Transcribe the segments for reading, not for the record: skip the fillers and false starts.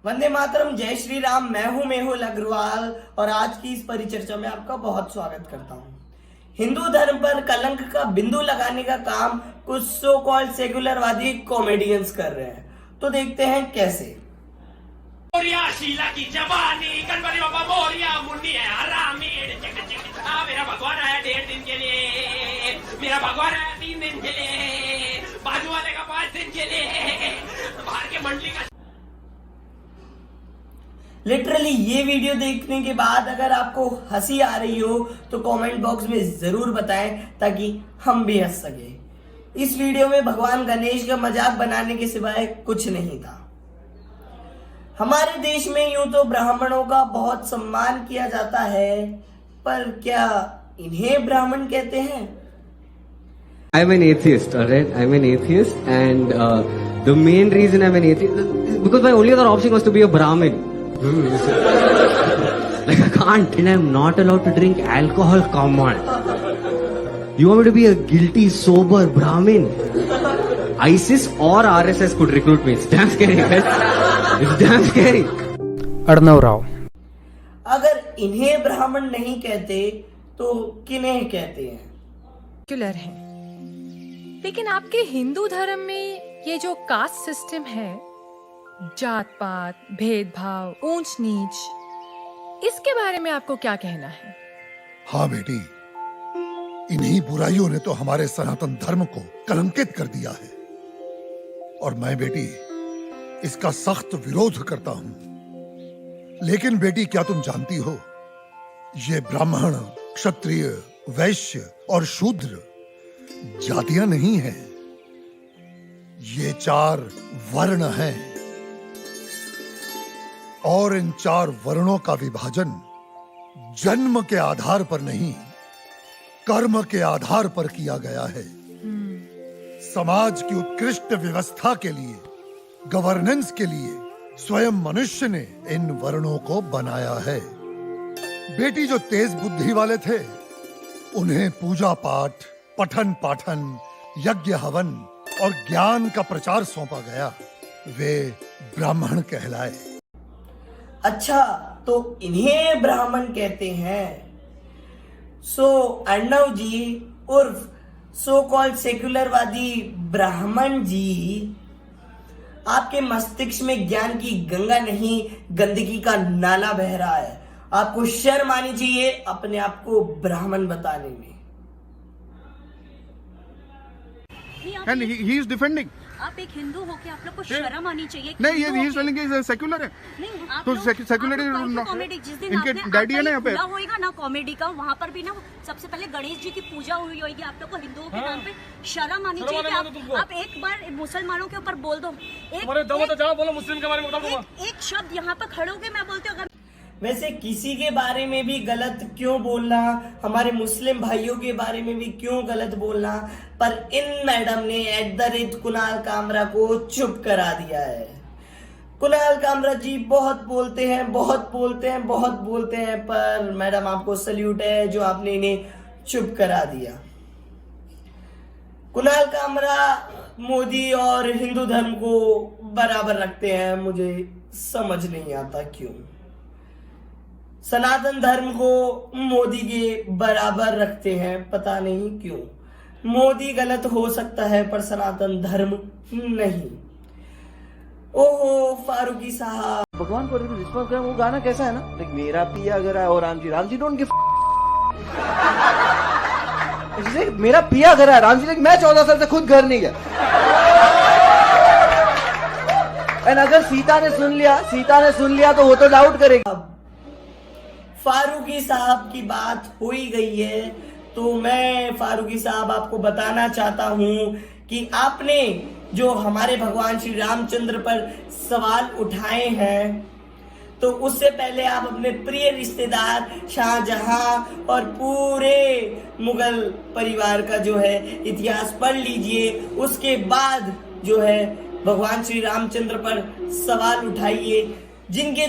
वंदे मातरम, जय श्री राम। मैं हूं मेहुल अग्रवाल और आज की इस परिचर्चा में आपका बहुत स्वागत करता हूं। हिंदू धर्म पर कलंक का बिंदु लगाने का काम कुछ सो कॉल्ड सेकुलरवादी कॉमेडियंस कर रहे हैं, तो देखते हैं कैसे। मोरिया शीला की जवानी, गणपति बाबा मोरिया, मुंडी है हरामी, मेरा भगवान आया 1.5 दिन के लिए, मेरा भगवान आया 3 दिन के लिए, बाजू वाले का 5 दिन के लिए, बाहर के मंडली का। लिटरली ये वीडियो देखने के बाद अगर आपको हंसी आ रही हो तो कमेंट बॉक्स में जरूर बताएं ताकि हम भी हंस सके। इस वीडियो में भगवान गणेश का मजाक बनाने के सिवाय कुछ नहीं था। हमारे देश में यूं तो ब्राह्मणों का बहुत सम्मान किया जाता है, पर क्या इन्हें ब्राह्मण कहते हैं? I'm an atheist, alright? I'm an atheist, and the main reason I'm an atheist because my only other option was to be a Brahmin. Like I can't, and I'm not allowed to drink alcohol. Come on, you want me to be a guilty, sober Brahmin? ISIS or RSS could recruit me. It's damn scary, guys. It's damn scary. Arnav Rao, अगर इन्हें ब्राह्मण नहीं कहते तो किन्हें कहते हैं? Secular है, लेकिन आपके हिंदू धर्म में ये जो कास्ट सिस्टम है, जात पात, भेदभाव, ऊंच नीच, इसके बारे में आपको क्या कहना है? हाँ बेटी, इन्हीं बुराइयों ने तो हमारे सनातन धर्म को कलंकित कर दिया है और मैं बेटी इसका सख्त विरोध करता हूँ। लेकिन बेटी, क्या तुम जानती हो, ये ब्राह्मण, क्षत्रिय, वैश्य और शूद्र जातियां नहीं हैं, ये 4 वर्ण हैं और इन 4 वर्णों का विभाजन जन्म के आधार पर नहीं, कर्म के आधार पर किया गया है। समाज की उत्कृष्ट व्यवस्था के लिए, गवर्नेंस के लिए स्वयं मनुष्य ने इन वर्णों को बनाया है। बेटी, जो तेज बुद्धि वाले थे उन्हें पूजा पाठ, पठन पाठन, यज्ञ हवन और ज्ञान का प्रचार सौंपा गया, वे ब्राह्मण कहलाए। अच्छा, तो इन्हें ब्राह्मण कहते हैं। सो अर्णव जी उर्फ सो कॉल्ड सेक्युलरवादी ब्राह्मण जी, आपके मस्तिष्क में ज्ञान की गंगा नहीं, गंदगी का नाला बह रहा है। आपको शर्म आनी चाहिए अपने आप को ब्राह्मण बताने में। And he is defending. आप एक हिंदू होके आप लोग को शर्म आनी चाहिए। नहीं, ये he is telling is secular है। नहीं, आप तो लोग सेक्युलर कॉमेडी जिस दिन इनके आपने डैडी है ना यहाँ पे होएगा ना कॉमेडी का, वहाँ पर भी ना सबसे पहले गणेश जी की पूजा हुई होगी। आप लोग को हिंदुओं के नाम पे शर्म आनी चाहिए कि आप एक बार मुसलमानों के ऊपर बोल दो, एक शब्द यहाँ पर खड़े होके मैं बोलती हूँ। अगर वैसे किसी के बारे में भी गलत क्यों बोलना, हमारे मुस्लिम भाइयों के बारे में भी क्यों गलत बोलना, पर इन मैडम ने कुणाल कामरा को चुप करा दिया है। कुणाल कामरा जी बहुत बोलते हैं, बहुत बोलते हैं, बहुत बोलते हैं, पर मैडम आपको सल्यूट है जो आपने इन्हें चुप करा दिया। कुणाल कामरा मोदी और हिंदू धर्म को बराबर रखते हैं, मुझे समझ नहीं आता क्यों। सनातन धर्म को मोदी के बराबर रखते हैं, पता नहीं क्यों। मोदी गलत हो सकता है पर सनातन धर्म नहीं। ओहो फारूकी साहब, भगवान को रिस्पॉन्स करें। वो गाना कैसा है ना, लाइक मेरा पिया अगर है और राम जी डोंट गिव। मेरा पिया घर है, राम जी लाइक मैं 14 साल से खुद घर नहीं गया। एंड अगर सीता ने सुन लिया तो वो तो डाउट करेगी। फारूकी साहब की बात हो ही गई है तो मैं फारूकी साहब आपको बताना चाहता हूं कि आपने जो हमारे भगवान श्री रामचंद्र पर सवाल उठाए हैं, तो उससे पहले आप अपने प्रिय रिश्तेदार शाहजहां और पूरे मुगल परिवार का जो है इतिहास पढ़ लीजिए। उसके बाद जो है भगवान श्री रामचंद्र पर सवाल उठाइए, जिनके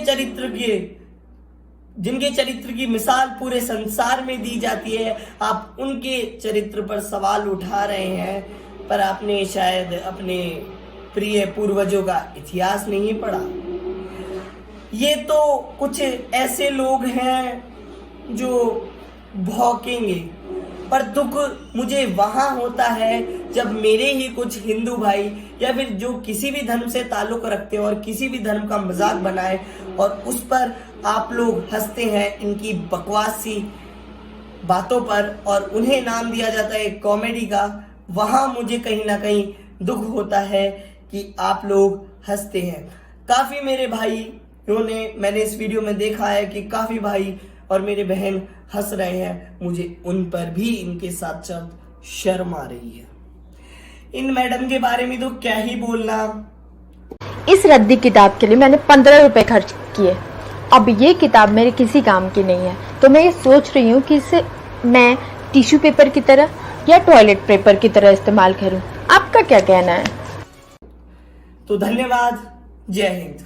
चरित्र की मिसाल पूरे संसार में दी जाती है। आप उनके चरित्र पर सवाल उठा रहे हैं, पर आपने शायद अपने प्रिय पूर्वजों का इतिहास नहीं पढ़ा। ये तो कुछ ऐसे लोग हैं जो भौंकेंगे, पर दुख मुझे वहां होता है जब मेरे ही कुछ हिंदू भाई या फिर जो किसी भी धर्म से ताल्लुक रखते हैं और किसी भी धर्म का मजाक बनाए और उस पर आप लोग हंसते हैं इनकी बकवासी बातों पर और उन्हें नाम दिया जाता है कॉमेडी का। वहां मुझे कहीं ना कहीं दुख होता है कि आप लोग हंसते हैं। काफी मेरे भाइयों ने, मैंने इस वीडियो में देखा है कि काफी भाई और मेरे बहन हंस रहे हैं, मुझे उन पर भी इनके साथ साथ शर्म आ रही है। इन मैडम के बारे में तो क्या ही बोलना। इस रद्दी किताब के लिए मैंने 15 रुपए खर्च किए। अब ये किताब मेरे किसी काम की नहीं है, तो मैं ये सोच रही हूँ कि इसे मैं टिश्यू पेपर की तरह या टॉयलेट पेपर की तरह इस्तेमाल करूँ। आपका क्या कहना है? तो धन्यवाद, जय हिंद।